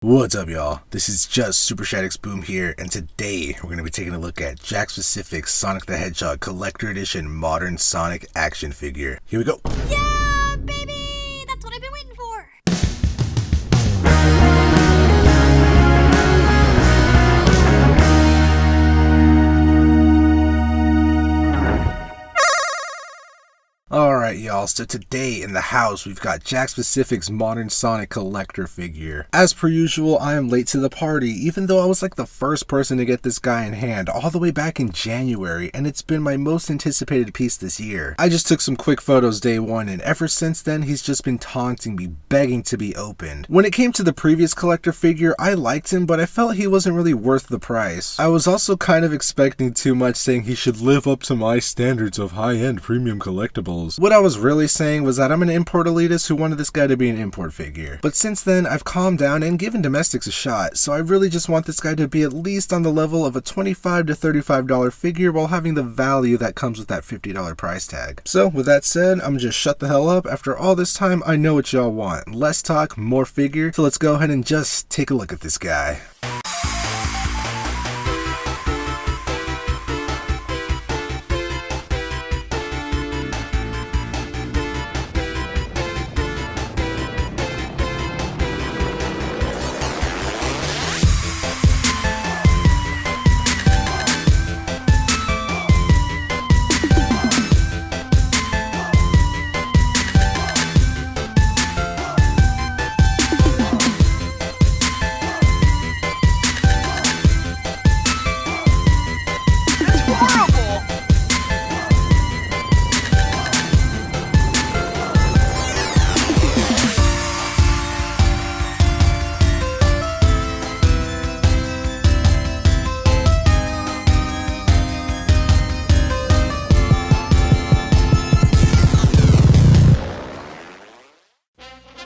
What's up, y'all? This is just SuperShadix Boom here, and today we're going to be taking a look at Jakks Sonic the Hedgehog Collector Edition Modern Sonic action figure. Here we go. Yeah, baby! That's what I've been waiting for! Alright, y'all, so today in the house we've got Jakks Modern Sonic Collector figure. As per usual, I am late to the party, even though I was like the first person to get this guy in hand all the way back in January, and it's been my most anticipated piece this year. I just took some quick photos day one, and ever since then he's just been taunting me, begging to be opened. When it came to the previous collector figure, I liked him, but I felt he wasn't really worth the price. I was also kind of expecting too much, saying he should live up to my standards of high-end premium collectibles. What I was really saying was that I'm an import elitist who wanted this guy to be an import figure. But since then, I've calmed down and given domestics a shot, so I really just want this guy to be at least on the level of a $25 to $35 figure while having the value that comes with that $50 price tag. So with that said, I'm just shut the hell up. After all this time, I know what y'all want. Less talk, more figure. So let's go ahead and just take a look at this guy.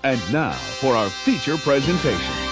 And now for our feature presentation.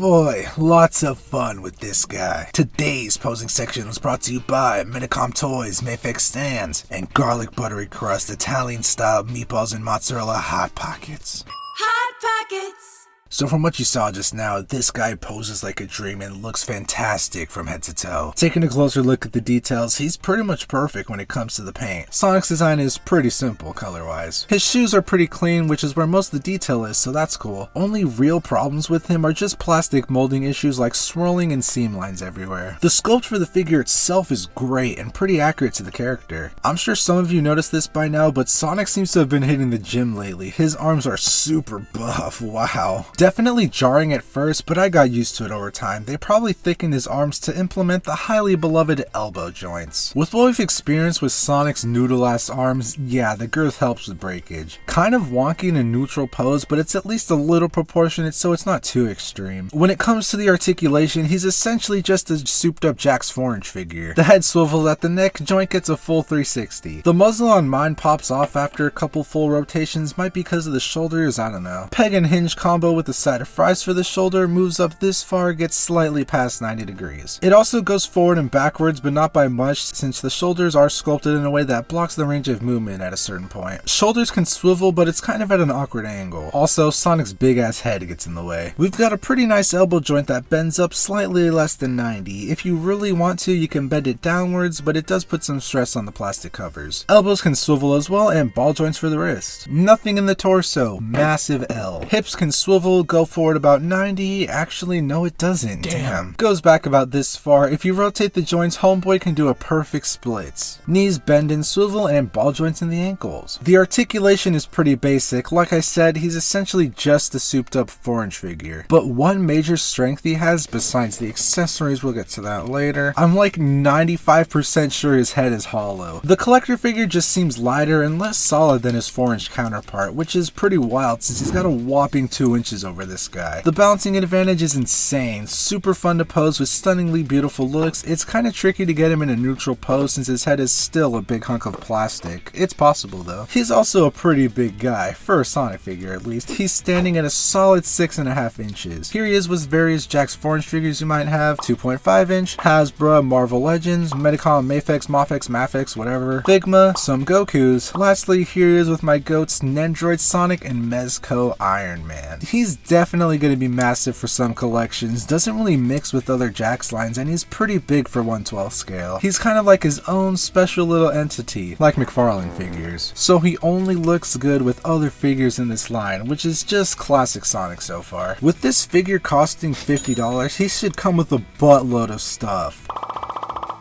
boy, lots of fun with this guy. Today's posing section was brought to you by Minicom Toys, Mayfix Stands, and Garlic Buttery Crust Italian-style meatballs and mozzarella Hot Pockets. Hot Pockets! So from what you saw just now, this guy poses like a dream and looks fantastic from head to toe. Taking a closer look at the details, he's pretty much perfect when it comes to the paint. Sonic's design is pretty simple color-wise. His shoes are pretty clean, which is where most of the detail is, so that's cool. Only real problems with him are just plastic molding issues like swirling and seam lines everywhere. The sculpt for the figure itself is great and pretty accurate to the character. I'm sure some of you noticed this by now, but Sonic seems to have been hitting the gym lately. His arms are super buff, wow. Definitely jarring at first, but I got used to it over time. They probably thickened his arms to implement the highly beloved elbow joints. With what we've experienced with Sonic's noodle-ass arms, yeah, the girth helps with breakage. Kind of wonky in a neutral pose, but it's at least a little proportionate so it's not too extreme. When it comes to the articulation, he's essentially just a souped-up Jakks 4-inch figure. The head swivels at the neck, joint gets a full 360. The muzzle on mine pops off after a couple full rotations, might be because of the shoulders, I don't know. Peg and hinge combo with the side of fries for the shoulder moves up this far, gets slightly past 90 degrees. It also goes forward and backwards, but not by much since the shoulders are sculpted in a way that blocks the range of movement at a certain point. Shoulders can swivel, but it's kind of at an awkward angle. Also, Sonic's big ass head gets in the way. We've got a pretty nice elbow joint that bends up slightly less than 90. If you really want to, you can bend it downwards, but it does put some stress on the plastic covers. Elbows can swivel as well, and ball joints for the wrist. Nothing in the torso, massive L. Hips can swivel, go forward about 90, actually no it doesn't, damn. Goes back about this far. If you rotate the joints, homeboy can do a perfect split. Knees bend and swivel, and ball joints in the ankles. The articulation is pretty basic. Like I said, he's essentially just a souped up 4-inch figure. But one major strength he has, besides the accessories, we'll get to that later, I'm like 95% sure his head is hollow. The collector figure just seems lighter and less solid than his 4-inch counterpart, which is pretty wild since he's got a whopping 2 inches over this guy. The balancing advantage is insane, super fun to pose with stunningly beautiful looks. It's kind of tricky to get him in a neutral pose since his head is still a big hunk of plastic. It's possible though. He's also a pretty big guy, for a Sonic figure at least. He's standing at a solid 6.5 inches. Here he is with various Jakks 4-inch figures you might have, 2.5 inch, Hasbro, Marvel Legends, Medicom, Mayfix, Mofix, Mafix, whatever, Figma, some Gokus. Lastly, here he is with my goats, Nendroid Sonic and Mezco Iron Man. He's definitely going to be massive for some collections, doesn't really mix with other Jakks lines, and he's pretty big for 1/12 scale. He's kind of like his own special little entity, like McFarlane figures. So he only looks good with other figures in this line, which is just classic Sonic so far. With this figure costing $50, he should come with a buttload of stuff.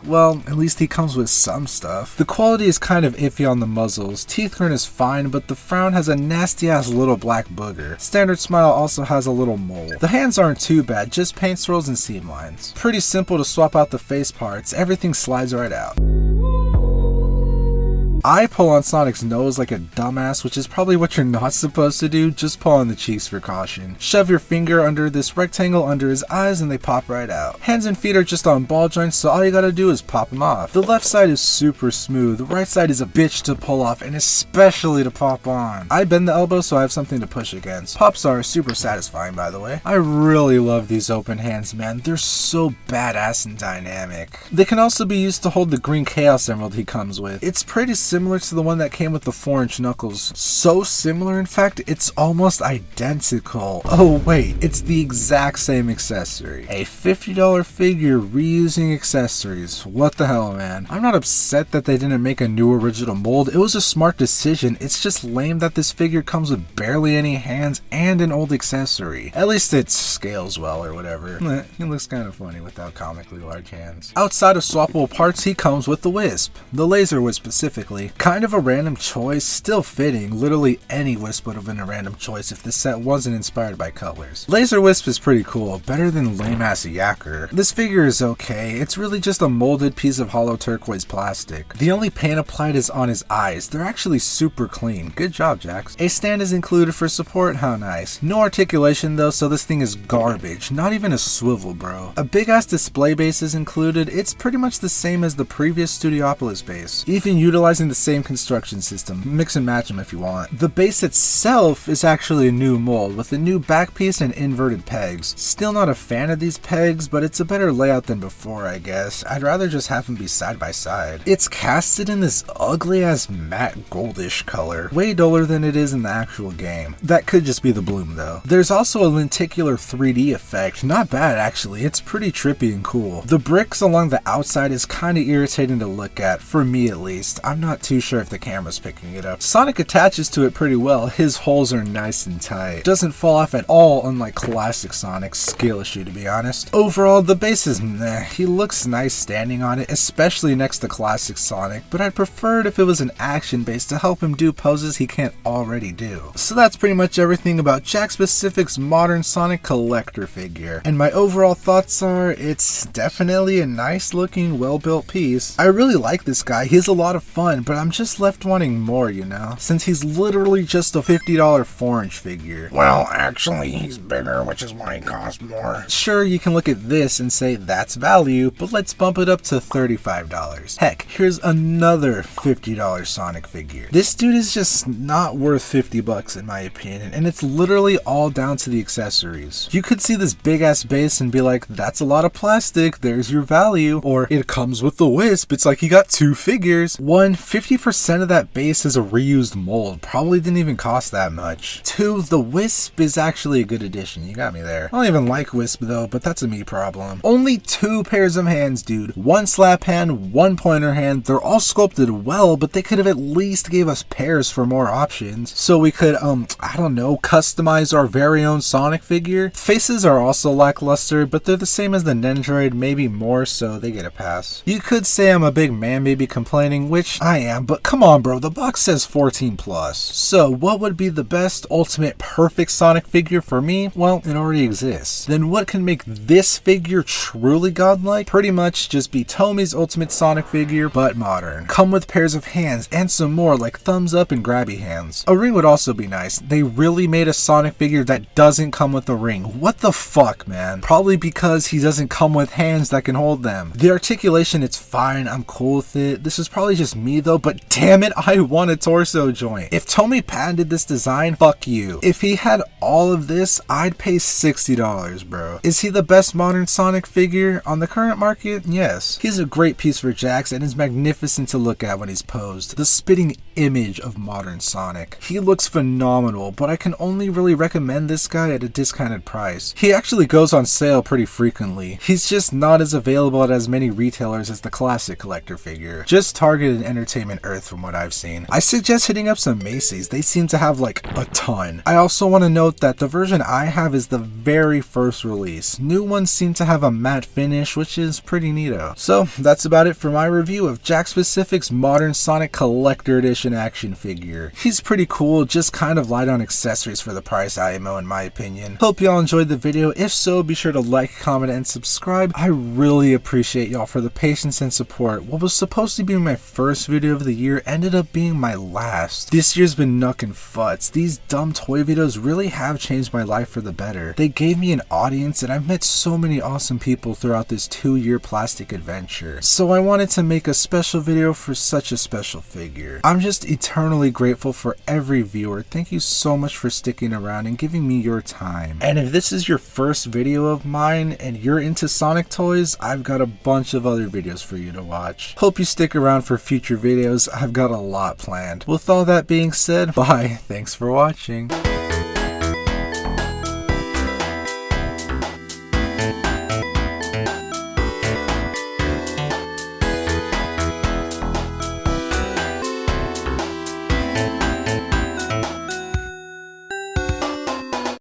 Well, at least he comes with some stuff. The quality is kind of iffy on the muzzles. Teeth grin is fine, but the frown has a nasty ass little black booger. Standard smile also has a little mole. The hands aren't too bad, just paint swirls and seam lines. Pretty simple to swap out the face parts, everything slides right out. I pull on Sonic's nose like a dumbass, which is probably what you're not supposed to do. Just pull on the cheeks for caution. Shove your finger under this rectangle under his eyes and they pop right out. Hands and feet are just on ball joints, so all you gotta do is pop them off. The left side is super smooth. The right side is a bitch to pull off and especially to pop on. I bend the elbow so I have something to push against. Pops are super satisfying, by the way. I really love these open hands, man. They're so badass and dynamic. They can also be used to hold the green Chaos Emerald he comes with. It's pretty similar to the one that came with the 4-inch knuckles. So similar, in fact, it's almost identical. Oh wait, it's the exact same accessory. A $50 figure reusing accessories. What the hell, man? I'm not upset that they didn't make a new original mold. It was a smart decision. It's just lame that this figure comes with barely any hands and an old accessory. At least it scales well or whatever. He looks kind of funny without comically large hands. Outside of swappable parts, he comes with the Wisp. The Laser Wisp specifically. Kind of a random choice, still fitting. Literally any Wisp would have been a random choice if this set wasn't inspired by colors. Laser Wisp is pretty cool, better than lame ass Yacker. This figure is okay, it's really just a molded piece of hollow turquoise plastic. The only paint applied is on his eyes, they're actually super clean. Good job, Jakks. A stand is included for support, how nice. No articulation though, so this thing is garbage, not even a swivel, bro. A big ass display base is included, it's pretty much the same as the previous Studiopolis base. Even utilizing the same construction system. Mix and match them if you want. The base itself is actually a new mold with a new back piece and inverted pegs. Still not a fan of these pegs, but it's a better layout than before, I guess. I'd rather just have them be side by side. It's casted in this ugly ass matte goldish color, way duller than it is in the actual game. That could just be the bloom though. There's also a lenticular 3D effect. Not bad actually, it's pretty trippy and cool. The bricks along the outside is kinda irritating to look at, for me at least. I'm not too sure if the camera's picking it up. Sonic attaches to it pretty well. His holes are nice and tight. Doesn't fall off at all, unlike classic Sonic's. Skill issue to be honest. Overall, the base is meh. He looks nice standing on it, especially next to classic Sonic, but I'd prefer it if it was an action base to help him do poses he can't already do. So that's pretty much everything about Jakks Pacific's modern Sonic collector figure. And my overall thoughts are, it's definitely a nice looking, well built piece. I really like this guy, he's a lot of fun, but I'm just left wanting more, you know, since he's literally just a $50 4-inch figure. Well, actually, he's bigger, which is why he costs more. Sure, you can look at this and say that's value, but let's bump it up to $35. Heck, here's another $50 Sonic figure. This dude is just not worth 50 bucks in my opinion, and it's literally all down to the accessories. You could see this big ass base and be like, that's a lot of plastic, there's your value, or it comes with the wisp, it's like you got two figures. 50% of that base is a reused mold, probably didn't even cost that much. 2, the wisp is actually a good addition, you got me there. I don't even like wisp though, but that's a me problem. Only 2 pairs of hands, dude. 1 slap hand, 1 pointer hand. They're all sculpted well, but they could have at least gave us pairs for more options, so we could, I don't know, customize our very own Sonic figure. Faces are also lackluster, but they're the same as the Nendroid, maybe more, so they get a pass. You could say I'm a big man baby complaining, which I am, but come on bro, the box says 14 plus. So what would be the best, ultimate, perfect Sonic figure for me? Well, it already exists. Then what can make this figure truly godlike? Pretty much just be Tomi's ultimate Sonic figure, but modern. Come with pairs of hands and some more like thumbs up and grabby hands. A ring would also be nice. They really made a Sonic figure that doesn't come with a ring. What the fuck, man? Probably because he doesn't come with hands that can hold them. The articulation, it's fine, I'm cool with it. This is probably just me though, but damn it, I want a torso joint. If Tomi patented this design, fuck you. If he had all of this, I'd pay $60, bro. Is he the best modern Sonic figure on the current market? Yes. He's a great piece for Jakks and is magnificent to look at when he's posed. The spitting image of modern Sonic. He looks phenomenal, but I can only really recommend this guy at a discounted price. He actually goes on sale pretty frequently. He's just not as available at as many retailers as the classic collector figure. Just Target and EntertainmentEarth from what I've seen. I suggest hitting up some Macy's. They seem to have like a ton. I also want to note that the version I have is the very first release. New ones seem to have a matte finish, which is pretty neato. So that's about it for my review of Jakks Pacific's modern Sonic Collector Edition action figure. He's pretty cool, just kind of light on accessories for the price IMO in my opinion. Hope y'all enjoyed the video. If so, be sure to like, comment, and subscribe. I really appreciate y'all for the patience and support. What was supposed to be my first video of the year ended up being my last. This year's been knuckin' futs. These dumb toy videos really have changed my life for the better. They gave me an audience and I've met so many awesome people throughout this 2-year plastic adventure. So I wanted to make a special video for such a special figure. I'm just eternally grateful for every viewer. Thank you so much for sticking around and giving me your time. And if this is your first video of mine and you're into Sonic toys, I've got a bunch of other videos for you to watch. Hope you stick around for future videos. I've got a lot planned. With all that being said, bye. Thanks for watching.